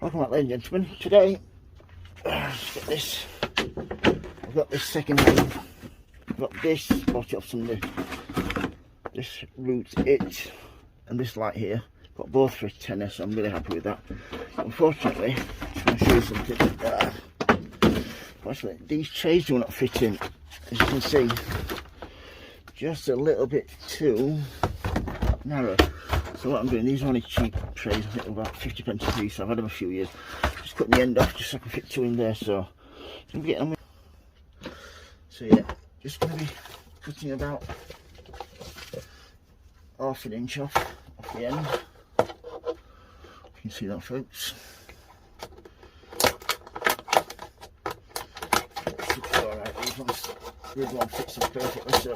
Welcome back, ladies and gentlemen. Today, let's get this. I've got this second hand. I've got this, bought it off somebody. This Root It and this light here. Got both for a tenner, so I'm really happy with that. Unfortunately, I'm going to show you something. Unfortunately, these trays do not fit in. As you can see, just a little bit too narrow. So what I'm doing, these are only cheap trays, I think about 50 pence a piece. I've had them a few years. Just cutting the end off just so I can fit two in there. So I'm getting on with. So yeah, just going to be cutting about half an inch off the end. You can see that, folks. Alright, these ones, the other one fits them perfectly. So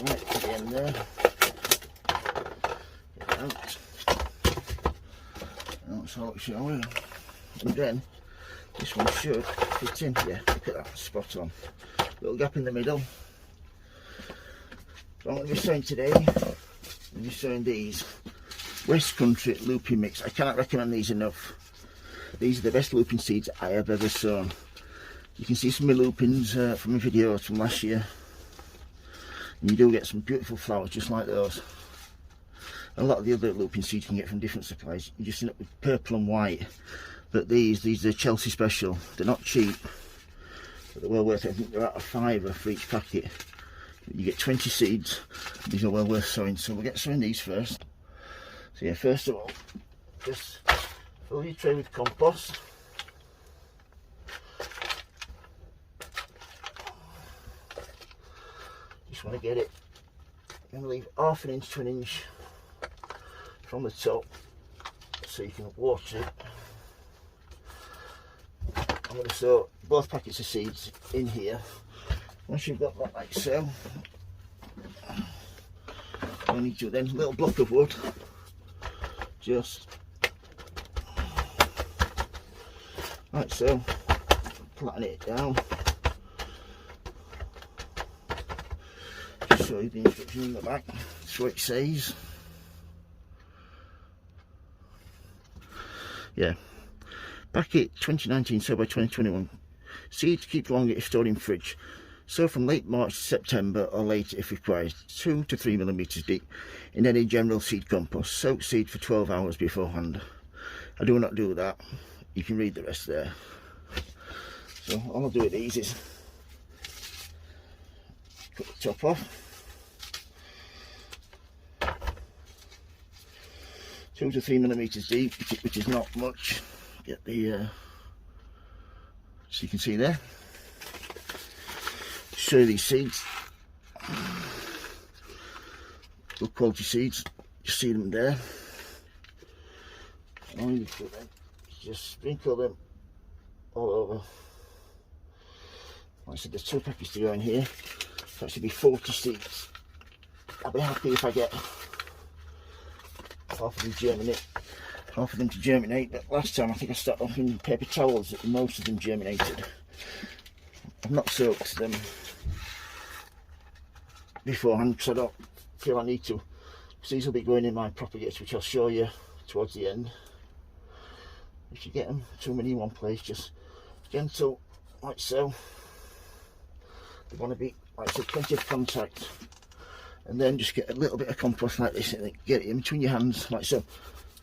right to the end there. Out. That's how it should go. And then this one should fit in. Yeah, look at that, spot on. Little gap in the middle. So I'm going to be sewing today. I'm going to be sewing these West Country looping mix. I cannot recommend these enough. These are the best looping seeds I have ever sewn. You can see some of my loopings from my videos from last year. And you do get some beautiful flowers just like those. A lot of the other looping seeds you can get from different suppliers, you just end up with purple and white. But these are Chelsea special. They're not cheap, but they're well worth it. I think they're out of £5 for each packet. You get 20 seeds. These are well worth sowing. So we'll get sowing these first. So yeah, first of all, just fill your tray with compost. Just want to get it. I'm going to leave half an inch to an inch from the top so you can water it. I'm going to sow both packets of seeds in here. Once you've got that like so, I need to then a little block of wood, just like so, flatten it down. Just show you the instructions in the back. That's what it says. Yeah, packet 2019, so by 2021. Seeds keep longer if stored in fridge. Sow from late March to September or later if required. 2 to 3 millimeters deep in any general seed compost. Soak seed for 12 hours beforehand. I do not do that. You can read the rest there. So all I'll do with these is cut the top off. 2 to 3 millimeters deep, which is not much. Get the so you can see there. Show you these seeds. Good quality seeds. You see them there. All you do then is just sprinkle them all over. Like I said, there's 2 packets to go in here. So that should be 40 seeds. I'll be happy if I get half of them to germinate, but last time I think I started off in paper towels that most of them germinated. I've not soaked them beforehand because I don't feel I need to, because these will be going in my propagator, which I'll show you towards the end. If you get them too many in one place, just gentle like so. They want to be, like I said, plenty of contact. And then just get a little bit of compost like this and get it in between your hands like so.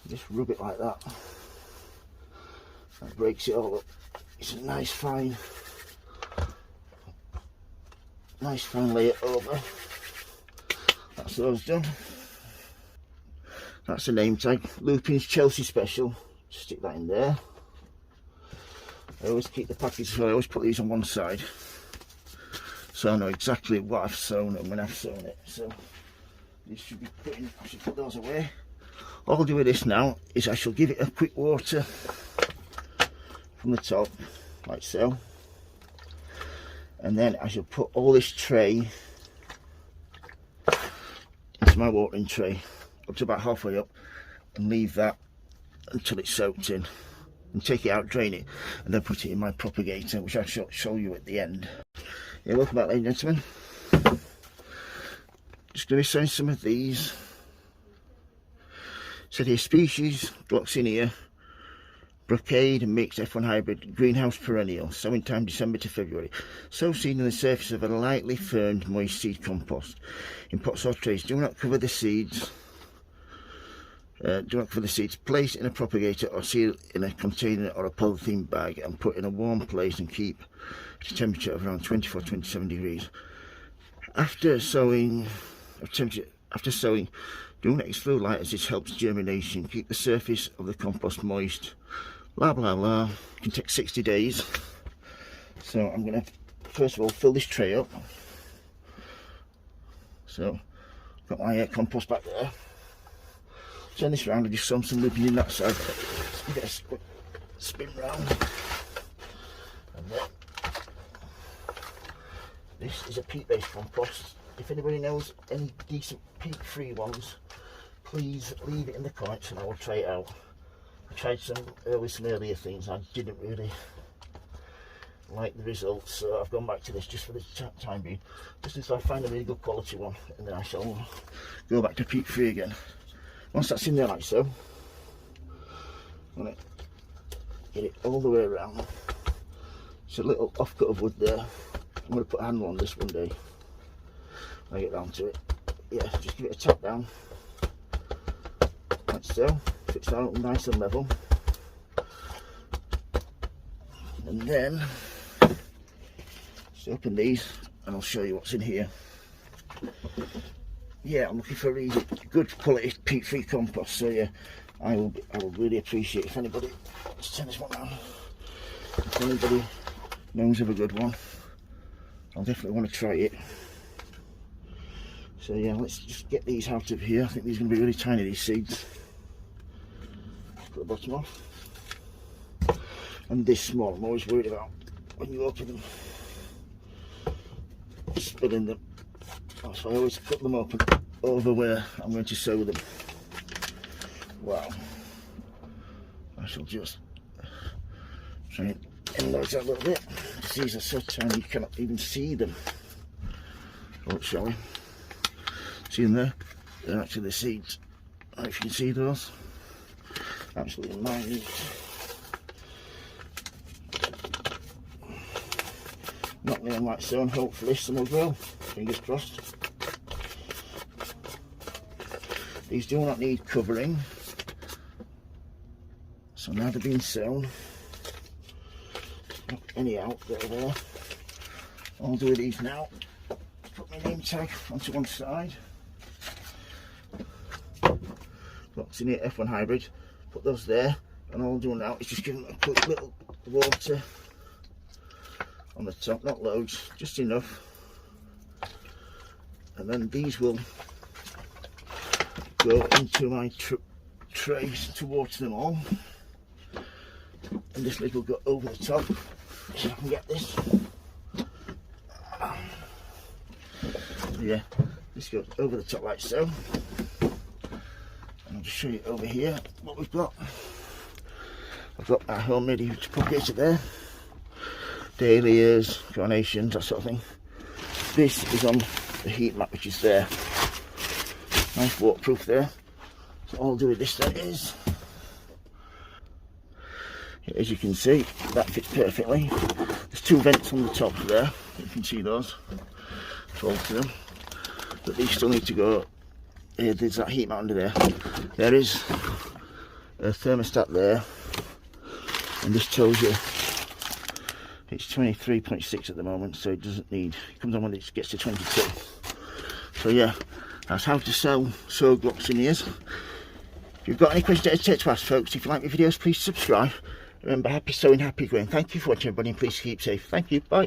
Just rub it like that. That breaks it all up. It's a nice fine layer over. That's those done. That's the name tag. Lupins Chelsea special. Stick that in there. I always keep the package, so I always put these on one side, so I know exactly what I've sewn and when I've sewn it. So these should be put in. I should put those away. All I'll do with this now is I shall give it a quick water from the top, like so, and then I shall put all this tray into my watering tray up to about halfway up and leave that until it's soaked in, and take it out, drain it, and then put it in my propagator, which I shall show you at the end. Yeah, welcome back, ladies and gentlemen. Just going to be sowing some of these. Said here, species Gloxinia Brocade mixed F1 hybrid greenhouse perennial. Sowing time December to February. Sow seed on the surface of a lightly ferned moist seed compost in pots or trays. Do not cover the seeds. Place in a propagator or seal in a container or a polythene bag and put in a warm place and keep at a temperature of around 24-27 degrees. After sowing, do not exclude light as this helps germination. Keep the surface of the compost moist. Blah blah blah. It can take 60 days. So I'm going to first of all fill this tray up. So got my compost back there. Turn this round and just sow some lupins in that side. Get a spin round. And then this is a peat-based compost. If anybody knows any decent peat-free ones, please leave it in the comments and I will try it out. I tried some earlier things. I didn't really like the results, so I've gone back to this just for the time being, just until I find a really good quality one, and then I shall go back to peat-free again. Once that's in there like so, I'm going to get it all the way around. It's a little offcut of wood there. I'm going to put a handle on this one day when I get round to it. Yeah, just give it a tap down, like so. Fix that up nice and level. And then, just open these and I'll show you what's in here. Yeah, I'm looking for really good quality peat-free compost, so yeah, I will really appreciate if anybody, let's turn this one around, if anybody knows of a good one, I'll definitely want to try it. So yeah, let's just get these out of here. I think these are going to be really tiny, these seeds. Put the bottom off. And this small, I'm always worried about when you open them, spilling them. So I always cut them open over where I'm going to sow them. Wow. I shall just try and enlarge that a little bit. These are so tiny you cannot even see them. Oh, shall we? See them there? They're actually the seeds. I don't know if you can see those. Absolutely minute. Not them like so, and hopefully some will grow. Fingers crossed. These do not need covering. So now they're being sown. Knock any out that are there. I'll do these now. Put my name tag onto one side. Gloxinia F1 hybrid. Put those there. And all I'll do now is just give them a quick little water on the top, not loads, just enough. And then these will go into my trays to water them all. And this lid will go over the top, so I can get this. Yeah, this goes over the top like so. And I'll just show you over here what we've got. I've got my homemade propagator there. Dahlias, carnations, that sort of thing. This is on the heat mat which is there. Nice waterproof there. So all I'll do with this then is, as you can see, that fits perfectly. There's two vents on the top there, you can see those, both of them. But these still need to go, there's that heat mat under there. There is a thermostat there, and this tells you it's 23.6 at the moment, so it doesn't need, it comes on when it gets to 22. So yeah, that's how to sow Gloxinias. If you've got any questions to ask folks, if you like my videos, please subscribe. Remember, happy sowing, happy growing. Thank you for watching everybody, and please keep safe. Thank you, bye.